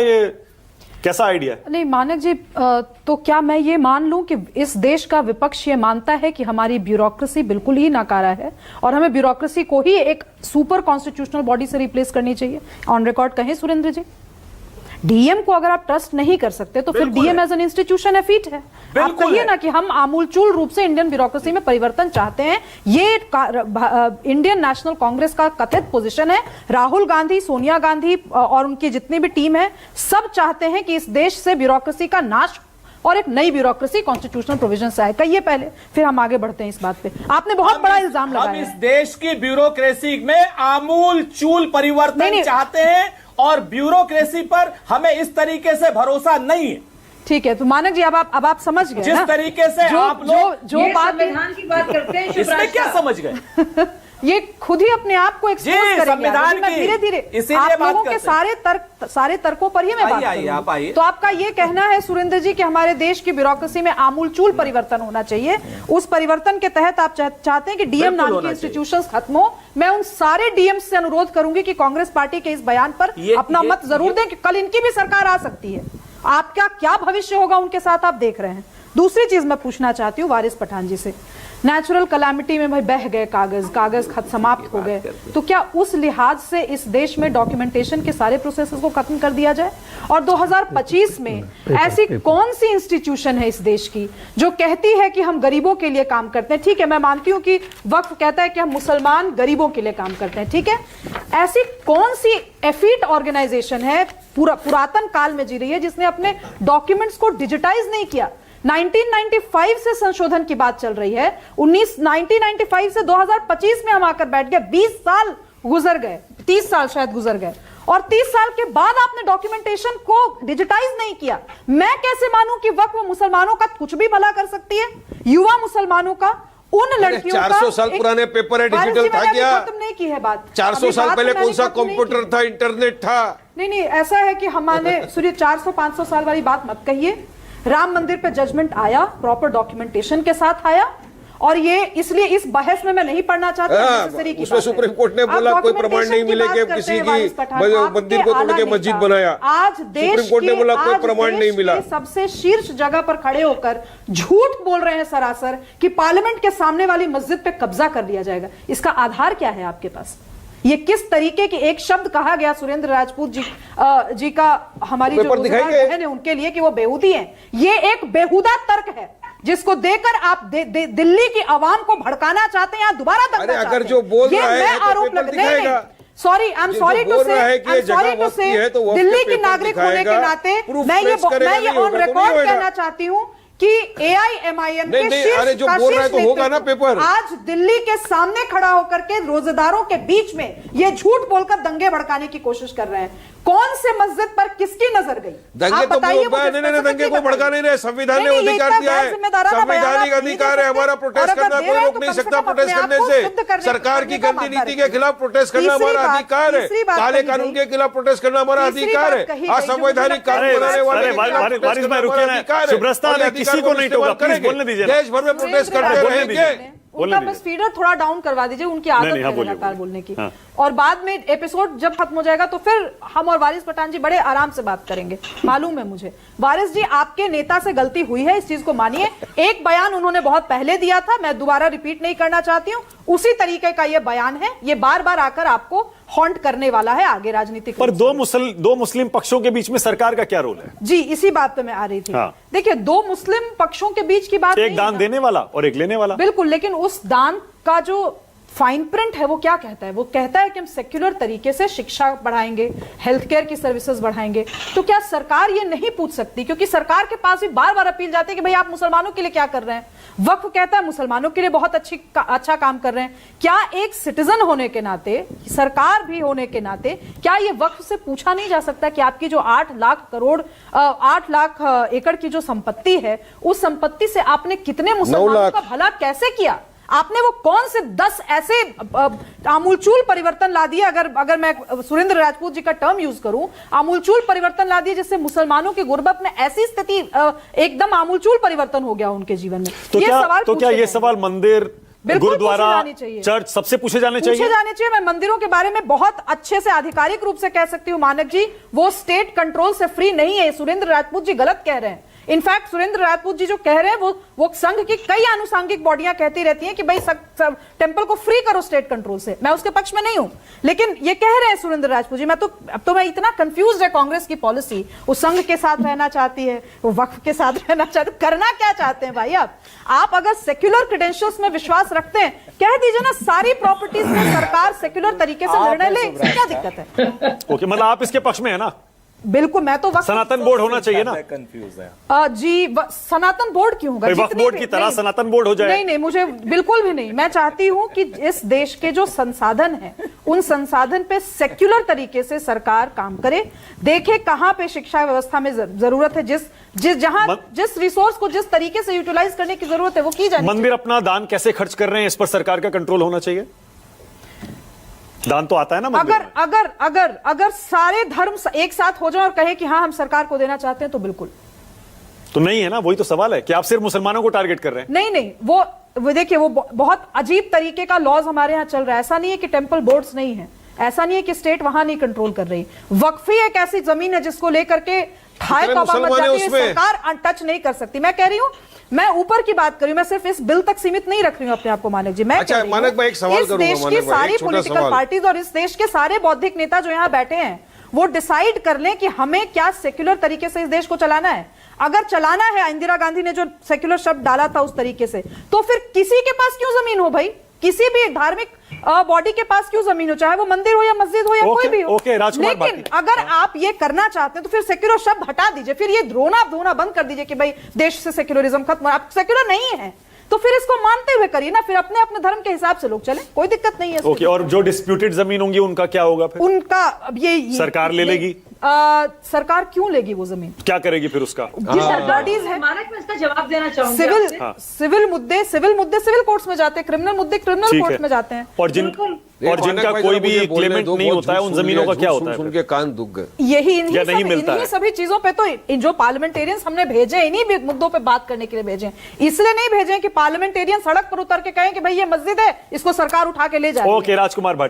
ये कैसा आइडिया है? नहीं मानक जी, तो क्या मैं ये मान लूं कि इस देश का विपक्ष ये मानता है कि हमारी ब्यूरोक्रेसी बिल्कुल ही नाकारा है और हमें ब्यूरोक्रेसी को ही एक सुपर कॉन्स्टिट्यूशनल बॉडी से रिप्लेस करनी चाहिए? ऑन रिकॉर्ड कहें सुरेंद्र जी, डीएम को अगर आप ट्रस्ट नहीं कर सकते तो फिर डीएम एज एन इंस्टीट्यूशन एफिट है। आप कहिए ना कि हम आमूलचूल रूप से इंडियन ब्यूरोक्रेसी में परिवर्तन चाहते हैं। ये इंडियन नेशनल कांग्रेस का कथित पोजीशन है। राहुल गांधी, सोनिया गांधी और उनकी जितनी भी टीम है, सब चाहते हैं कि इस देश से ब्यूरोक्रेसी का नाश और एक नई ब्यूरोक्रेसी कॉन्स्टिट्यूशनल प्रोविजन से आए। कहिए पहले, फिर हम आगे बढ़ते हैं इस बात पे। आपने बहुत बड़ा इल्जाम लगाया। हम इस देश की ब्यूरोक्रेसी में आमूल चूल परिवर्तन चाहते हैं और ब्यूरोक्रेसी पर हमें इस तरीके से भरोसा नहीं है। ठीक है, तो मानक जी अब आप समझ गए जिस तरीके से आप लोग जो बात संविधान की बात करते हैं, इसमें क्या समझ गए? ये खुद ही अपने आप को एक्सपोज करेंगे। संविधान की धीरे धीरे आप लोगों के सारे तर्कों पर ही मैं बात करूंगी। तो आपका ये कहना है सुरेंद्र जी कि हमारे देश की ब्यूरोक्रेसी में आमूलचूल परिवर्तन होना चाहिए। उस परिवर्तन के तहत आप चाहते हैं कि डीएम नाम की इंस्टीट्यूशंस खत्म हो। मैं उन सारे डीएम से अनुरोध करूंगी कि कांग्रेस पार्टी के इस बयान पर अपना मत जरूर दें कि कल इनकी भी सरकार आ सकती है। आपका क्या भविष्य होगा उनके साथ आप देख रहे हैं। दूसरी चीज मैं पूछना चाहती हूँ वारिस पठान जी से, नेचुरल कलामिटी में भाई बह गए कागज खत समाप्त हो गए, तो क्या उस लिहाज से इस देश में डॉक्यूमेंटेशन के सारे प्रोसेसेस को खत्म कर दिया जाए? और 2025 में ऐसी कौन सी इंस्टीट्यूशन है इस देश की जो कहती है कि हम गरीबों के लिए काम करते हैं? ठीक है, मैं मानती हूं कि वक्फ कहता है कि हम मुसलमान गरीबों के लिए काम करते हैं, ठीक है। ऐसी कौन सी एफिट ऑर्गेनाइजेशन है पुरातन काल में जी रही है जिसने अपने डॉक्यूमेंट्स को डिजिटाइज नहीं किया? 1995 से संशोधन की बात चल रही है, 1995 से 2025 में हम आकर बैठ गए। 20 साल गुजर गए, 30 साल शायद गुजर गए, और 30 साल के बाद आपने डॉक्यूमेंटेशन को डिजिटाइज नहीं किया। मैं कैसे मानूं कि वक्फ मुसलमानों का कुछ भी भला कर सकती है? युवा मुसलमानों का, उन लड़कियों का 400 साल पुराने पेपर है, डिजिटल था क्या? खत्म नहीं की है बात। 400 साल पहले कौन सा कंप्यूटर था, इंटरनेट था? नहीं, ऐसा है कि हमारे सूर्य 400-500 साल वाली बात मत कहिए। राम मंदिर पे जजमेंट आया, प्रॉपर डॉक्यूमेंटेशन के साथ आया, और ये इसलिए इस बहस में मैं नहीं पढ़ना चाहती। उसमें सुप्रीम कोर्ट ने बोला कोई प्रमाण नहीं मिले कि किसी की मंदिर को तोड़ के मस्जिद बनाया। आज देश सुप्रीम कोर्ट ने बोला कोई प्रमाण नहीं मिला। सबसे शीर्ष जगह पर खड़े होकर झूठ बोल रहे हैं सरासर कि पार्लियामेंट के सामने वाली मस्जिद पे कब्जा कर लिया जाएगा। इसका आधार क्या है आपके पास? ये किस तरीके के एक शब्द कहा गया सुरेंद्र राजपूत जी का हमारी जो बहन है उनके लिए कि वो बेहूदी हैं? ये एक बेहुदा तर्क है जिसको देकर आप दिल्ली की आवाम को भड़काना चाहते हैं या दोबारा दंगा चाहते हैं। अगर जो बोल रहा है आरोप दिखाएगा। Sorry, I am sorry to say Delhi की नागरिक होने के नाते मैं ये ऑन रिकॉर्ड कहना चाहती हूँ कि AIMIM के अरे जो बोल रहा है तो होगा ना पेपर। आज दिल्ली के सामने खड़ा होकर के रोजेदारों के बीच में ये झूठ बोलकर दंगे भड़काने की कोशिश कर रहे हैं। कौन से मस्जिद पर किसकी नजर गई? दंगे तो नहीं, दंगे को भड़का नहीं रहे। संविधान ने अधिकार दिया है, संवैधानिक अधिकार है हमारा। प्रोटेस्ट करना कोई रोक नहीं सकता। प्रोटेस्ट करने से सरकार की गंदी नीति के खिलाफ प्रोटेस्ट करना हमारा अधिकार है। काले कानून के खिलाफ प्रोटेस्ट करना हमारा अधिकार है। असंवैधानिक कानून बनाने वाले किसी को नहीं टोका, प्लीज बोलने दीजिए। देश भर में प्रोटेस्ट करते रहेंगे। उनका बस फीडर थोड़ा डाउन करवा दीजिए, उनकी आदत है लगातार बोलने की। और बाद में एपिसोड जब खत्म हो जाएगा तो फिर हम और वारिस पठान जी बड़े आराम से बात करेंगे, मालूम है मुझे। वारिस जी, आपके नेता से गलती हुई है, इस चीज को मानिए। एक बयान उन्होंने बहुत पहले दिया था, मैं दोबारा रिपीट नहीं करना चाहती हूँ। उसी तरीके का ये बयान है, ये बार बार आकर आपको हॉन्ट करने वाला है आगे राजनीतिक। पर दो मुस्लिम पक्षों के बीच में सरकार का क्या रोल है? जी, इसी बात पे मैं आ रही थी। देखिए, दो मुस्लिम पक्षों के बीच की बात, एक दान देने वाला और एक लेने वाला। बिल्कुल, लेकिन उस दान का जो फाइन प्रिंट है वो क्या कहता है? वो कहता है कि हम सेक्युलर तरीके से शिक्षा बढ़ाएंगे, हेल्थ केयर की सर्विसेज बढ़ाएंगे। तो क्या सरकार ये नहीं पूछ सकती, क्योंकि सरकार के पास भी बार बार अपील जाती है कि भाई आप मुसलमानों के लिए क्या कर रहे हैं? वक्फ कहता है मुसलमानों के लिए बहुत अच्छा काम कर रहे हैं। क्या एक सिटीजन होने के नाते, सरकार भी होने के नाते, क्या ये वक्फ से पूछा नहीं जा सकता कि आपकी जो 8 लाख एकड़ की जो संपत्ति है, उस संपत्ति से आपने कितने मुसलमानों का भला कैसे किया? आपने वो कौन से 10 ऐसे आमूलचूल परिवर्तन ला दिए, अगर मैं सुरेंद्र राजपूत जी का टर्म यूज करूं, आमूलचूल परिवर्तन ला दिए जिससे मुसलमानों की गुर्बत में ऐसी स्थिति एकदम आमूलचूल परिवर्तन हो गया उनके जीवन में। तो क्या ये सवाल मंदिर बिल्कुल गुरुद्वारा, पूछे जानी चाहिए। चर्च सबसे पूछे जाने चाहिए। पूछे जाने चाहिए। मैं मंदिरों के बारे में बहुत अच्छे से आधिकारिक रूप से कह सकती हूं मानक जी, वो स्टेट कंट्रोल से फ्री नहीं है। सुरेंद्र राजपूत जी गलत कह रहे हैं। इनफैक्ट सुरेंद्र राजपूत जी जो कह रहे हैं वो संघ की कई आनुषंगिक बॉडियां कहती रहती हैं कि भाई टेंपल को फ्री करो स्टेट कंट्रोल से। मैं उसके पक्ष में नहीं हूं, लेकिन ये कह रहे हैं सुरेंद्र राजपूत जी। अब तो मैं इतना कंफ्यूज है कांग्रेस की पॉलिसी। वो संघ के साथ रहना चाहती है, वो वक्फ के साथ रहना चाहती है, करना क्या चाहते हैं भाई आप अगर सेक्युलर क्रेडेंशियल्स में विश्वास रखते हैं, कह दीजिए ना सारी प्रॉपर्टीज में सरकार सेक्युलर तरीके से निर्णय ले, इसमें क्या दिक्कत है? ओके, मतलब आप इसके पक्ष में है ना? बिल्कुल, मैं तो सनातन बोर्ड होना चाहिए ना? कंफ्यूज है जी, सनातन बोर्ड क्यों होगा? वक्फ बोर्ड की तरह सनातन बोर्ड हो जाए? नहीं, मुझे बिल्कुल भी नहीं। मैं चाहती हूं कि इस देश के जो संसाधन हैं, उन संसाधन पे सेक्युलर तरीके से सरकार काम करे, देखे कहां पे शिक्षा व्यवस्था में जरूरत है, जिस रिसोर्स को जिस तरीके से यूटिलाइज करने की जरूरत है वो की जाए। मंदिर अपना दान कैसे खर्च कर रहे हैं, इस पर सरकार का कंट्रोल होना चाहिए। दान तो आता है ना मंदिर में। अगर सारे धर्म एक साथ हो जाए और कहे कि हाँ हम सरकार को देना चाहते हैं, तो बिल्कुल तो नहीं है ना। वही तो सवाल है कि आप सिर्फ मुसलमानों को टारगेट कर रहे हैं। नहीं, वो देखिए, वो बहुत अजीब तरीके का लॉज हमारे यहाँ चल रहा है। ऐसा नहीं है कि टेंपल बोर्ड्स नहीं है, ऐसा नहीं है कि स्टेट वहां नहीं कंट्रोल कर रही। वक्फ ही एक ऐसी जमीन है जिसको लेकर के ठाए तौबा मच जाती है, सरकार टच नहीं कर सकती। मैं कह रही हूं, मैं ऊपर की बात करी, मैं सिर्फ इस बिल तक सीमित नहीं रख रही हूं अपने आप को मानक जी। मैं अच्छा, मानक भाई एक सवाल करूंगा। इस देश की सारी पॉलिटिकल पार्टीज और इस देश के सारे बौद्धिक नेता जो यहाँ बैठे हैं, वो डिसाइड कर लें कि हमें क्या सेक्युलर तरीके से इस देश को चलाना है। अगर चलाना है, इंदिरा गांधी ने जो सेक्युलर शब्द डाला था उस तरीके से, तो फिर किसी के पास क्यों जमीन हो भाई? किसी भी धार्मिक बॉडी के पास क्यों जमीन हो, चाहे वो मंदिर हो या मस्जिद हो या कोई भी हो। लेकिन अगर आप ये करना चाहते हैं तो फिर सेक्युलर शब्द हटा दीजिए, फिर ये रोना धोना बंद कर दीजिए कि भाई देश से सेक्युलरिज्म खत्म। आप सेक्युलर नहीं है तो फिर इसको मानते हुए करिए ना, फिर अपने अपने धर्म के हिसाब से लोग चले, कोई दिक्कत नहीं है। ओके, और जो डिस्प्यूटेड जमीन होंगी उनका क्या होगा फिर? उनका अब ये सरकार ले लेगी। सरकार क्यों लेगी वो जमीन? क्या करेगी फिर उसका? बॉडीज है। मानक, मैं इसका जवाब देना चाहूंगी। सिविल मुद्दे सिविल कोर्ट्स में जाते हैं, क्रिमिनल मुद्दे क्रिमिनल कोर्ट्स में जाते हैं। और जिनका कोई भी क्लेमेंट नहीं होता है, उन जमीनों का क्या होता है? उनके कान दुख गए। इन्हीं सभी चीजों पे तो जो पार्लियामेंटेरियंस हमने भेजे, इन्हीं मुद्दों पे बात करने के लिए भेजे। इसलिए नहीं भेजे कि पार्लियामेंटेरियन सड़क पर उतर के कहें कि भाई ये मस्जिद है, इसको सरकार उठा के ले जाए। ओके, राजकुमार भाटी।